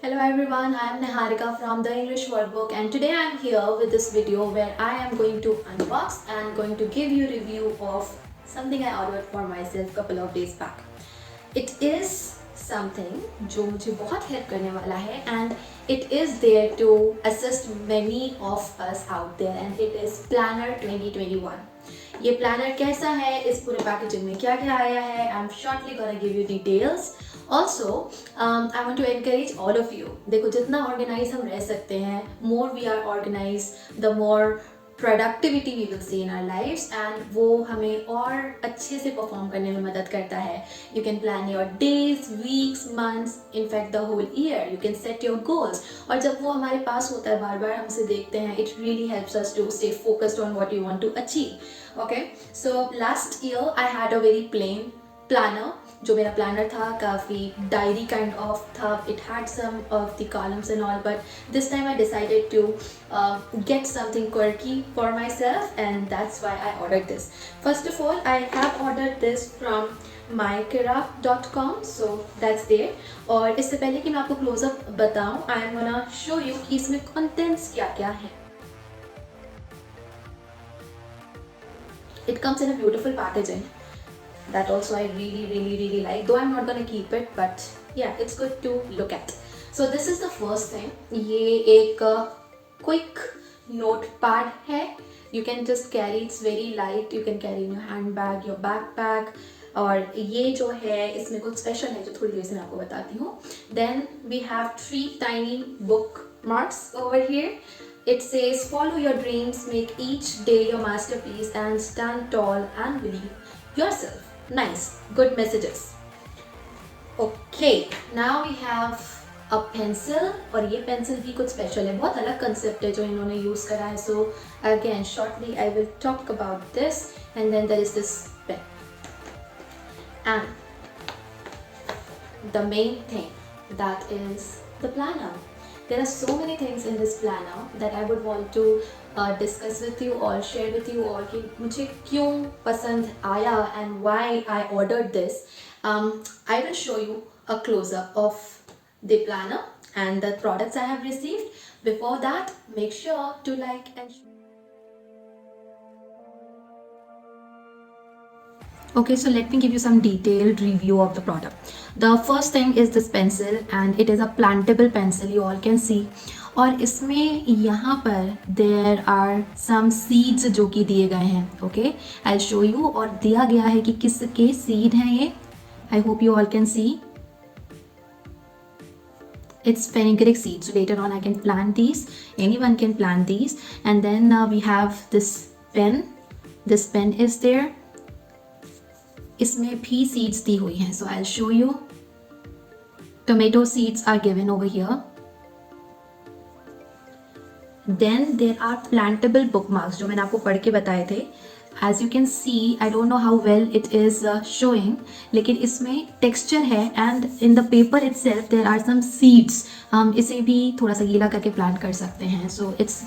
Hello everyone, I am Niharika from the English Workbook and today I am here with this video where I am going to unbox and going to give you a review of something I ordered for myself couple of days back. It is something जो मुझे बहुत help करने वाला है and it is there to assist many of us out there and it is Planner 2021. ये planner कैसा है, इस पूरे पैकेजिंग में क्या क्या आया है, I am shortly gonna give you details. Also I want to encourage all of you. देखो जितना ऑर्गेनाइज हम रह सकते हैं, more we are organise the more productivity we will see in our lifes and वो हमें और अच्छे से परफॉर्म करने में मदद करता है. You can plan your days, weeks, months, in fact the whole year. You can set your goals और जब वो हमारे पास होता है, बार बार हमसे देखते हैं, it really helps us to stay focused on what you want to achieve. Okay, so last year I had a very plain planner. जो मेरा प्लानर था काफ़ी डायरी काइंड ऑफ था. It had some of the columns and all, but this time I decided to get something quirky for myself and that's why I ordered this. First of all, I have ordered this from mycraft.com, so that's there. और इससे पहले कि मैं आपको close up बताऊं, I am gonna show you कि इसमें contents क्या क्या है. It comes in a beautiful packaging. That also I really like. Though I'm not gonna keep it, but yeah, it's good to look at. So this is the first thing. ये एक quick notepad है. You can just carry. It's very light. You can carry in your handbag, your backpack. और ये जो है इसमें कुछ special है जो थोड़ी देर से मैं आपको बताती हूँ. Then we have 3 tiny bookmarks over here. It says, follow your dreams, make each day your masterpiece and stand tall and believe yourself. Nice, good messages. Okay, now we have a pencil. और ये pencil भी कुछ special है, बहुत अलग concept है जो इन्होंने use करा है. So again, shortly I will talk about this. And then there is this pen. And the main thing, that is the planner. There are so many things in this planner that I would want to discuss with you or share with you or कि मुझे क्यों पसंद आया and why I ordered this. I will show you a close-up of the planner and the products I have received. Before that, make sure to like and share. Okay, so let me give you some detailed review of the product. The first thing is this pencil and it is a plantable pencil, you all can see. और इसमें यहाँ पर there are some seeds जो कि दिए गए हैं. Okay, I'll show you. और दिया गया है कि किसके seed हैं ये. I hope you all can see. It's fenugreek seeds. So later on I can plant these. Anyone can plant these. And then we have this pen. This pen is there. इसमें भी seeds दी हुई हैं. So I'll show you. Tomato seeds are given over here. Then there are plantable bookmarks जो मैंने आपको पढ़ के बताए थे. As you can see, I don't know how well it is showing, लेकिन इसमें texture है and in the paper itself there are some seeds. हम इसे भी थोड़ा सा गीला करके plant कर सकते हैं. So it's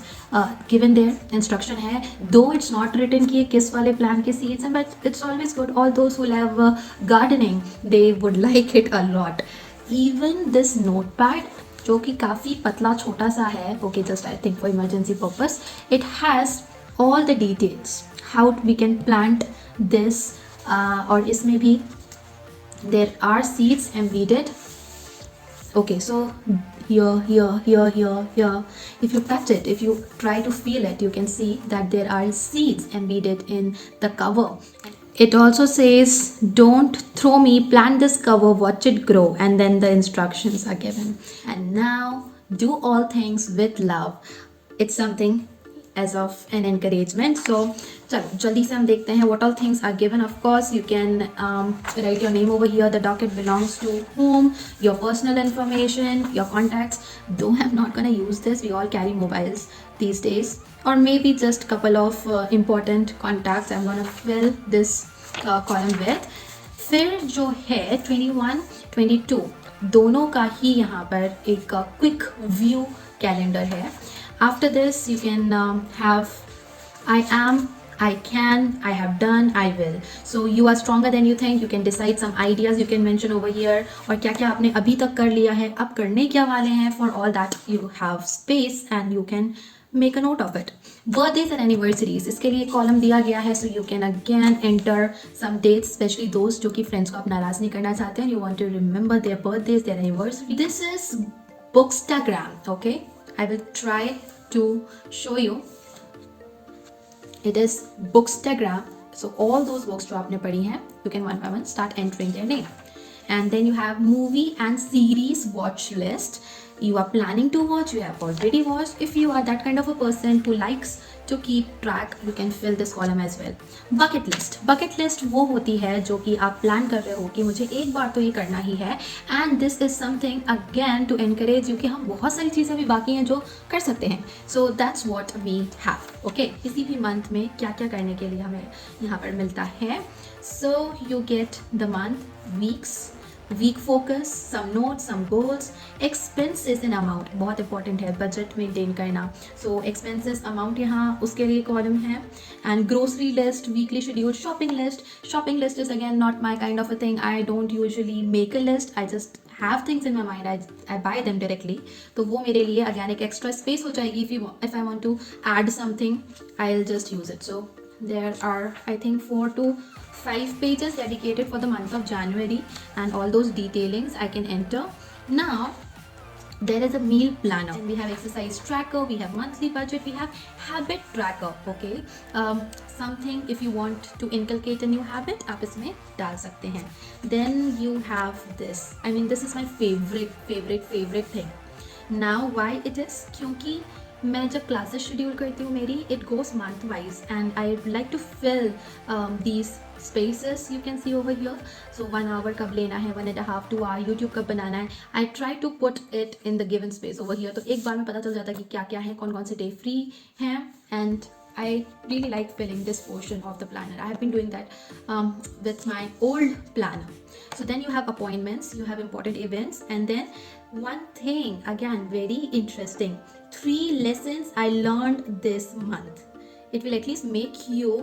given there, instruction है. Though it's not written कि ये किस वाले plant के seeds हैं, but it's always good. All those who love gardening, they would like it a lot. Even this notepad जो कि काफ़ी पतला छोटा सा है. Okay, just I think for emergency purpose, it has all the details how we can plant this. और इसमें भी there are seeds embedded. Okay, so here, if you touch it, if you try to feel it, you can see that there are seeds embedded in the cover. It also says, don't throw me, plant this cover, watch it grow, and then the instructions are given. And now do all things with love. It's something as of an encouragement. So चलो जल्दी से हम देखते हैं what all things are given. Of course you can write your name over here. The docket belongs to whom, your personal information, your contacts. Though I'm not gonna use this, we all carry mobiles these days, or maybe just couple of important contacts I'm gonna fill this column with. फिर जो है 21, 22 दोनों का ही यहाँ पर एक quick view calendar है. After this you can have I am I can, I have done, I will. So you are stronger than you think. You can decide some ideas you can mention over here. और क्या क्या आपने अभी तक कर लिया है, अब करने क्या वाले हैं. For all that you have space and you can make a note of it. Birthdays and anniversaries, इसके लिए कॉलम दिया गया है. So you can again enter some dates, especially those जो कि फ्रेंड्स को आप नाराज नहीं करना चाहते हैं. You want to remember their birthdays, their anniversary. This is Bookstagram. Okay, I will try to show you. It is Bookstagram. So all those books जो आपने पढ़ी हैं, you can one by one start entering their name. And then you have movie and series watch list. You are planning to watch, you have already watched. If you are that kind of a person who likes to keep track, you can fill this column as well. Bucket list. Bucket list वो होती है जो कि आप plan कर रहे हो कि मुझे एक बार तो ये करना ही है. And this is something again to encourage you कि हम बहुत सारी चीज़ें भी बाकी हैं जो कर सकते हैं. So that's what we have. Okay, किसी भी मंथ में क्या क्या करने के लिए हमें यहाँ पर मिलता है. So you get the month, weeks, week focus, some notes, some goals, expenses in amount. बहुत इंपॉर्टेंट है बजट मेंटेन करना. सो एक्सपेंसेस अमाउंट यहाँ उसके लिए कॉलम है. And grocery list, weekly schedule, shopping list. Shopping list is again not my kind of a thing. I don't usually make a list. I just have things in my mind. I buy them directly. तो वो मेरे लिए again एक extra space हो जाएगी. If I want to add something I will just use it. So there are I think 4 to 5 pages dedicated for the month of January, and all those detailings I can enter. Now there is a meal planner, and we have exercise tracker, we have monthly budget, we have habit tracker. Okay, something if you want to inculcate a new habit आप इसमें डाल सकते हैं. Then you have this. I mean, this is my favorite thing. Now why it is? क्योंकि मैं जब classes schedule करती हूँ मेरी, it goes month wise, and I would like to fill these spaces you can see over here. So 1 hour कब लेना है, 1.5 2 hour YouTube कब बनाना है. I try to put it in the given space over here. तो एक बार में पता चल जाता है कि क्या क्या है, कौन कौन से डे फ्री हैं. And I really like filling this portion of the planner. I have been doing that with my old planner. So then you have appointments, you have important events, and then one thing again very interesting, 3 lessons I learned this month. It will at least make you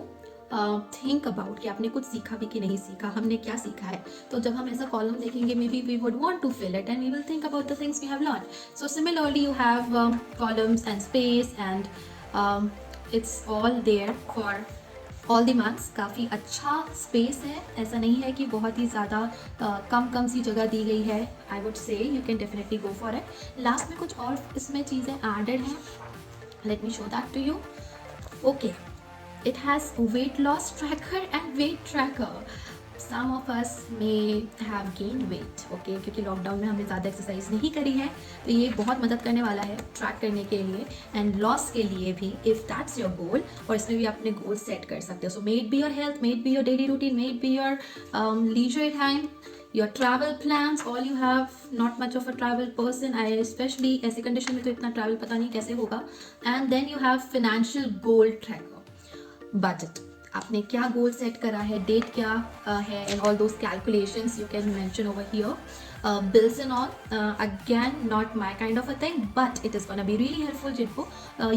think about कि आपने कुछ सीखा भी कि नहीं सीखा, हमने क्या सीखा है. तो जब हम ऐसा कॉलम देखेंगे, maybe we would want to fill it and we will think about the things we have learned. So similarly you have columns and space, and it's all there for all the months. काफ़ी अच्छा space है. ऐसा नहीं है कि बहुत ही ज़्यादा कम सी जगह दी गई है. I would say you can definitely go for it. लास्ट में कुछ और इसमें चीज़ें एडेड हैं. Let me show that to you. Okay, it has weight loss tracker and weight tracker. Some of us may have gained weight, okay, क्योंकि lockdown में हमने ज़्यादा एक्सरसाइज नहीं करी है. तो ये बहुत मदद करने वाला है ट्रैक करने के लिए एंड लॉस के लिए भी, इफ़ दैट्स योर गोल. और इसमें भी अपने गोल सेट कर सकते हो. So may it be your health, may it be your daily routine, may it be your leisure time, your travel plans. All you have, not much of a travel person, I especially ऐसी condition में तो इतना travel पता नहीं कैसे होगा. And then you have financial goal tracker, budget. आपने क्या गोल सेट करा है, डेट क्या है, and all those calculations you can mention over here. Bills and all, again not my kind of a thing, but it is gonna be really helpful जिनको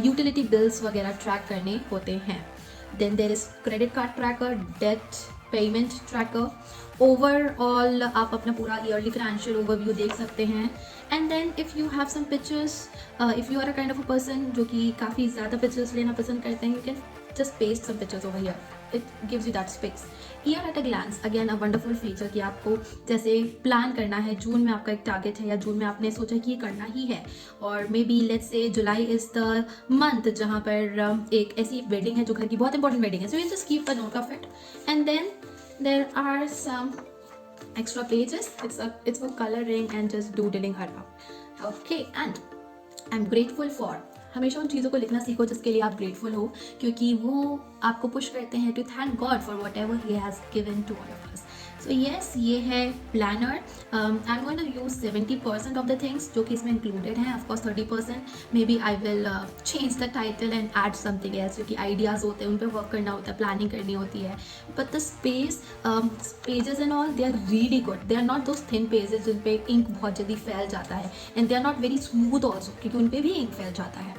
utility bills वगैरह track करने होते हैं. Then there is credit card tracker, date payment tracker. Overall आप अपना पूरा yearly financial overview देख सकते हैं. And then if you have some pictures, if you are a kind of a person जो कि काफ़ी ज़्यादा पिक्चर्स लेना पसंद करते हैं, you can just paste some pictures over here. It gives you that space. Year at a glance, again a wonderful feature कि आपको जैसे प्लान करना है, जून में आपका एक टारगेट है या जून में आपने सोचा कि ये करना ही है, और may be let's say July is the month जहाँ पर एक ऐसी वेडिंग है जो घर की बहुत इंपॉर्टेंट वेडिंग है. So you just keep a note of it. And then there are some extra pages. It's for coloring and just doodling around. Okay, and I'm grateful for. हमेशा उन चीज़ों को लिखना सीखो जिसके लिए आप ग्रेटफुल हो, क्योंकि वो आपको पुश करते हैं to thank god for whatever he has given to all of us. So yes, ये है planner. I am going to use 70% of the things जो कि इसमें इंक्लूडेड हैं. Of course 30% maybe I will change the title and add something else, क्योंकि ideas होते हैं, उन पर वर्क करना होता है, प्लानिंग करनी होती है. But the space, pages and all, they are really good. They are not those thin pages जिन पे इंक बहुत जल्दी फैल जाता है, and they are not very smooth also, क्योंकि उन पर भी इंक फैल जाता है.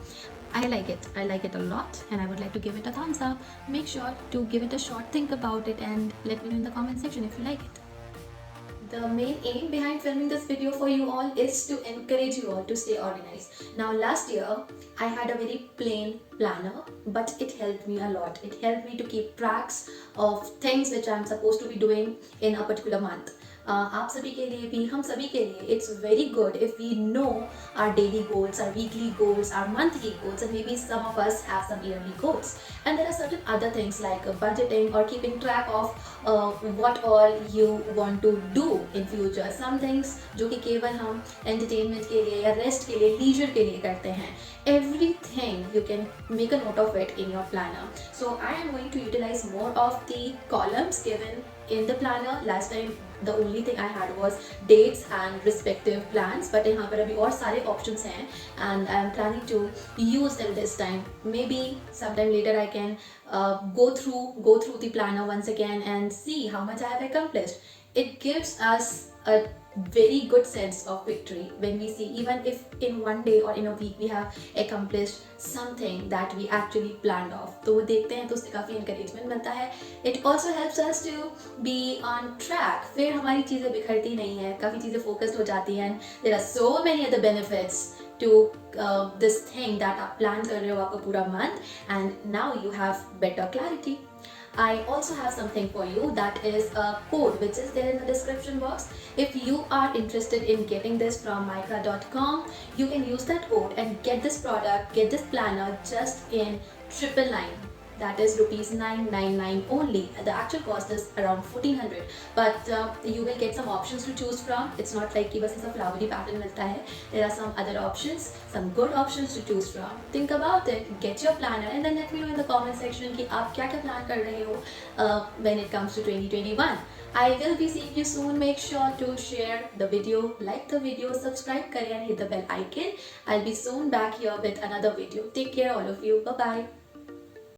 I like it. I like it a lot, and I would like to give it a thumbs up. Make sure to give it a short think about it and let me know in the comment section if you like it. The main aim behind filming this video for you all is to encourage you all to stay organized. Now last year I had a very plain planner, but it helped me a lot. It helped me to keep tracks of things which I'm supposed to be doing in a particular month. आप सभी के लिए भी, हम सभी के लिए, it's very good if we know our daily goals, our weekly goals, our monthly goals, and maybe some of us have some yearly goals. And there are certain other things like budgeting or keeping track of what all you want to do in future. Some things जो कि केवल हम entertainment के लिए या rest के लिए, leisure के लिए करते हैं. Everything you can make a note of it in your planner. So I am going to utilize more of the columns given in the planner. Last time the only thing I had was dates and respective plans, but यहाँ पर अभी और सारे options हैं and I am planning to use them this time. Maybe sometime later I can go through the planner once again and see how much I have accomplished. It gives us a very good sense of victory when we see, even if in one day or in a week we have accomplished something that we actually planned off. तो वो देखते हैं तो उससे काफ़ी encouragement मिलता है. It also helps us to be on track. फिर हमारी चीज़ें बिखरती नहीं हैं, काफ़ी चीज़ें focused हो जाती हैं. There are so many other benefits to this thing that आप plan कर रहे हो आपका पूरा month, and now you have better clarity. I also have something for you, that is a code which is there in the description box. If you are interested in getting this from Mykra.com, you can use that code and get this product, get this planner just in 999. That is rupees 999 only. The actual cost is around 1400, but you will get some options to choose from. It's not like कि बस ऐसा flowery pattern मिलता है. There are some other options, some good options to choose from. Think about it, get your planner, and then let me know in the comment section कि आप क्या क्या plan कर रहे हो when it comes to 2021. I will be seeing you soon. Make sure to share the video, like the video, subscribe करें and hit the bell icon. I'll be soon back here with another video. Take care all of you. Bye bye.